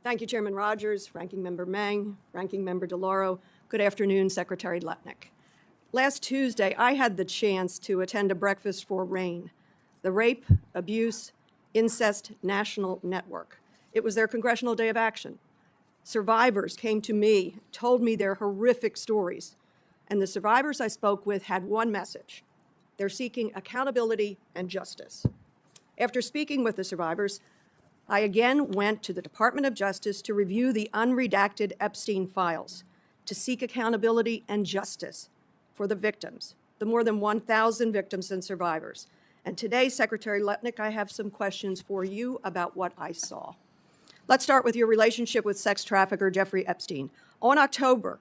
Thank you, Chairman Rogers, Ranking Member Meng, Ranking Member DeLauro. Good afternoon, Secretary Lutnick. Last Tuesday, I had the chance to attend a breakfast for RAIN, the Rape, Abuse, Incest National Network. It was their Congressional Day of Action. Survivors came to me, told me their horrific stories, and the survivors I spoke with had one message. They're seeking accountability and justice. After speaking with the survivors, I again went to the Department of Justice to review the unredacted Epstein files, to seek accountability and justice for the victims, the more than 1,000 victims and survivors. And today, Secretary Lutnick, I have some questions for you about what I saw. Let's start with your relationship with sex trafficker Jeffrey Epstein. In October,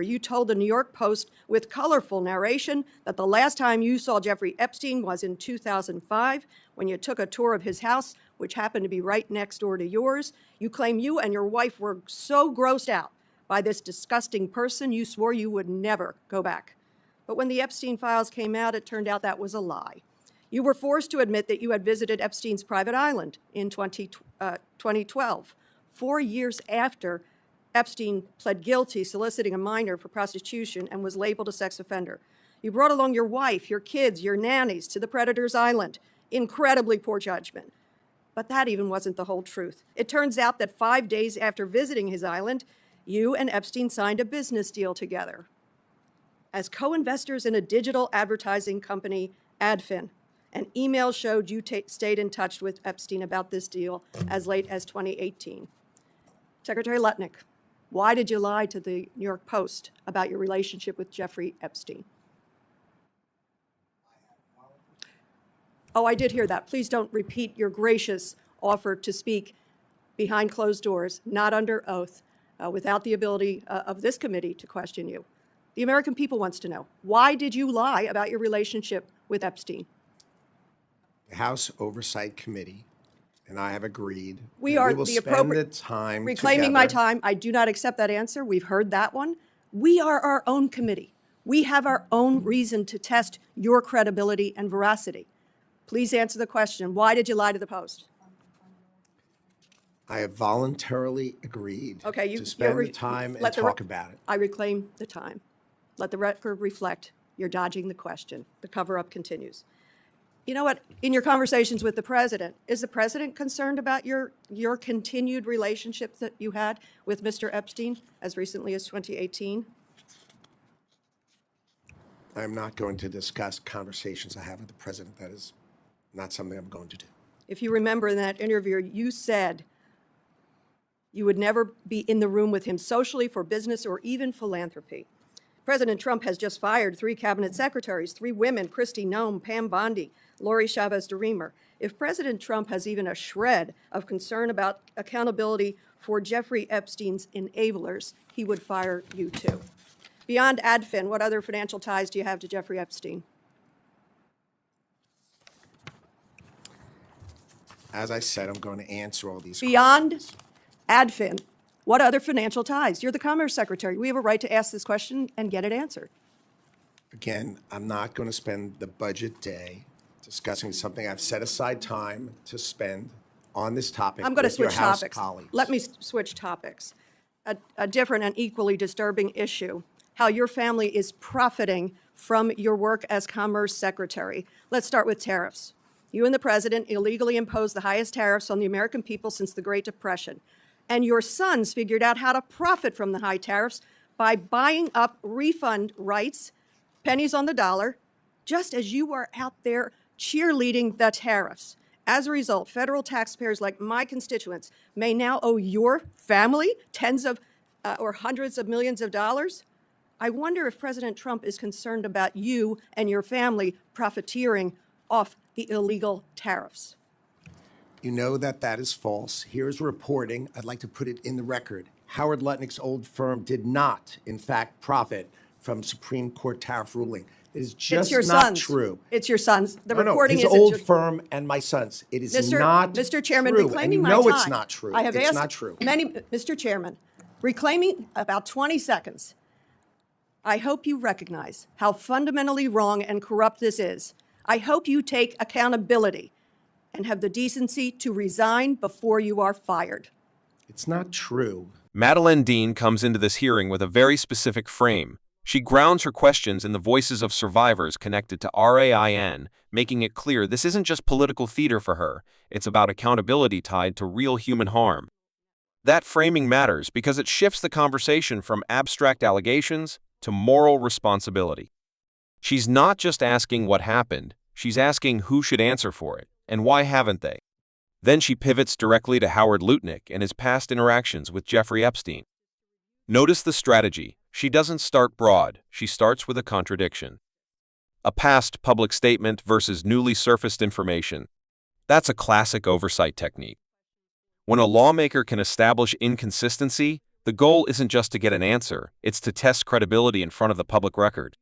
you told the New York Post with colorful narration that the last time you saw Jeffrey Epstein was in 2005 when you took a tour of his house, which happened to be right next door to yours. You claim you and your wife were so grossed out by this disgusting person, you swore you would never go back. But when the Epstein files came out, it turned out that was a lie. You were forced to admit that you had visited Epstein's private island in 2012, 4 years after Epstein pled guilty soliciting a minor for prostitution and was labeled a sex offender. You brought along your wife, your kids, your nannies to the predator's island. Incredibly poor judgment. But that even wasn't the whole truth. It turns out that 5 days after visiting his island, you and Epstein signed a business deal together as co-investors in a digital advertising company, AdFin. And emails showed you stayed in touch with Epstein about this deal as late as 2018. Secretary Lutnick, why did you lie to the New York Post about your relationship with Jeffrey Epstein? Oh, I did hear that. Please don't repeat your gracious offer to speak behind closed doors, not under oath, without the ability of this committee to question you. The American people wants to know, why did you lie about your relationship with Epstein? The House Oversight Committee and I have agreed we will the spend the time reclaiming together. My time. I do not accept that answer. We've heard that one. We are our own committee. We have our own reason to test your credibility and veracity. Please answer the question. Why did you lie to the Post? I have voluntarily agreed to spend the time and talk about it. I reclaim the time. Let the record reflect you're dodging the question. The cover-up continues. You know what? In your conversations with the president, is the president concerned about your continued relationship that you had with Mr. Epstein as recently as 2018? I'm not going to discuss conversations I have with the president. That is not something I'm going to do. If you remember in that interview, you said you would never be in the room with him socially, for business, or even philanthropy. President Trump has just fired 3 cabinet secretaries, 3 women, Kristi Noem, Pam Bondi, Lori Chavez-DeRemer. If President Trump has even a shred of concern about accountability for Jeffrey Epstein's enablers, he would fire you too. Beyond AdFin, what other financial ties do you have to Jeffrey Epstein? As I said, I'm going to answer all these Beyond questions. AdFin, what other financial ties? You're the Commerce Secretary. We have a right to ask this question and get it answered. Again, I'm not going to spend the budget day discussing something I've set aside time to spend on this topic. I'm going to switch topics. Colleagues. Let me switch topics. A different and equally disturbing issue, how your family is profiting from your work as Commerce Secretary. Let's start with tariffs. You and the president illegally imposed the highest tariffs on the American people since the Great Depression. And your sons figured out how to profit from the high tariffs by buying up refund rights, pennies on the dollar, just as you were out there cheerleading the tariffs. As a result, federal taxpayers like my constituents may now owe your family tens of or hundreds of millions of dollars. I wonder if President Trump is concerned about you and your family profiteering off the illegal tariffs. You know that is false. Here's reporting. I'd like to put it in the record. Howard Lutnick's old firm did not, in fact, profit from Supreme Court tariff ruling. It is just not true. It's your sons. The No, reporting his is old firm and my sons. It is not Mr. Chairman, true. reclaiming and my you know time. It's not true. I have it's asked not true. Mr. Chairman, reclaiming about 20 seconds. I hope you recognize how fundamentally wrong and corrupt this is. I hope you take accountability and have the decency to resign before you are fired. It's not true. Madeleine Dean comes into this hearing with a very specific frame. She grounds her questions in the voices of survivors connected to RAIN, making it clear this isn't just political theater for her, it's about accountability tied to real human harm. That framing matters because it shifts the conversation from abstract allegations to moral responsibility. She's not just asking what happened, she's asking who should answer for it, and why haven't they? Then she pivots directly to Howard Lutnick and his past interactions with Jeffrey Epstein. Notice the strategy. She doesn't start broad, she starts with a contradiction. A past public statement versus newly surfaced information. That's a classic oversight technique. When a lawmaker can establish inconsistency, the goal isn't just to get an answer, it's to test credibility in front of the public record.